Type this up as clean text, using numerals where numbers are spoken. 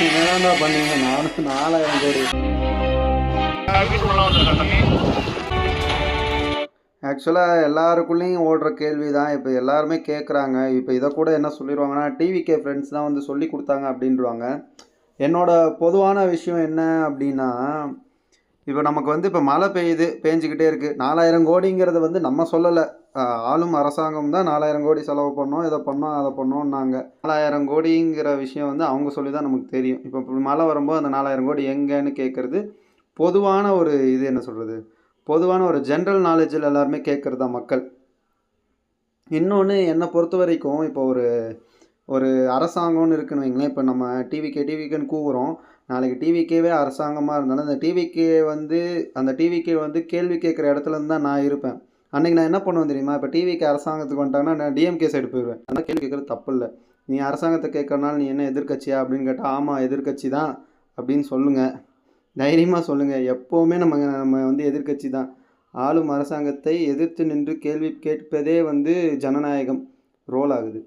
என்னடா பண்ணீங்க? 4000 கோடி. ஆக்சுவலாக எல்லாருக்குள்ளேயும் ஓடுற கேள்வி தான் இப்போ எல்லாருமே கேட்குறாங்க. இப்போ இதை கூட என்ன சொல்லிடுவாங்கன்னா, டிவிகே ஃப்ரெண்ட்ஸ் தான் வந்து சொல்லி கொடுத்தாங்க அப்படின்றாங்க. என்னோட பொதுவான விஷயம் என்ன அப்படின்னா, இப்போ நமக்கு வந்து இப்போ மழை பெய்யுது, பேஞ்சிக்கிட்டே இருக்குது. 4000 கோடிங்கிறத வந்து நம்ம சொல்லலை. ஆளும் அரசாங்கம் தான் 4000 கோடி செலவு பண்ணோம், இதை பண்ணோம், அதை பண்ணோம்னாங்க. 4000 கோடிங்கிற விஷயம் வந்து அவங்க சொல்லி தான் நமக்கு தெரியும். இப்போ மழை வரும்போது அந்த 4000 கோடி எங்கேன்னு கேட்குறது பொதுவான ஒரு இது என்ன சொல்கிறது, பொதுவான ஒரு ஜென்ரல் நாலேஜில் எல்லாருமே கேட்குறது தான் மக்கள். இன்னொன்று என்னை பொறுத்த வரைக்கும் இப்போ ஒரு ஒரு அரசாங்கம்னு இருக்குன்னு வைங்களேன். இப்போ நம்ம டிவிகேன்னு கூவுறோம். நாளைக்கு டிவிகேவே அரசாங்கமாக இருந்தாலும் அந்த டிவிகே வந்து கேள்வி கேட்குற இடத்துல இருந்து தான் நான் இருப்பேன். அன்றைக்கி நான் என்ன பண்ணுவேன் தெரியுமா? இப்போ டிவிகே அரசாங்கத்துக்கு வந்துட்டாங்கன்னா நான் டிஎம்கே சைடு போயிடுவேன். ஆனால் கேள்வி கேட்குறது தப்பு இல்லை. நீ அரசாங்கத்தை கேட்கறனால நீ என்ன எதிர்க்கட்சியா அப்படின்னு கேட்டால், ஆமாம் எதிர்க்கட்சி தான் அப்படின்னு சொல்லுங்கள். தைரியமாக சொல்லுங்கள். எப்போவுமே நம்ம வந்து எதிர்க்கட்சி தான். ஆளும் அரசாங்கத்தை எதிர்த்து நின்று கேள்வி கேட்பதே வந்து ஜனநாயகம் ரோல் ஆகுது.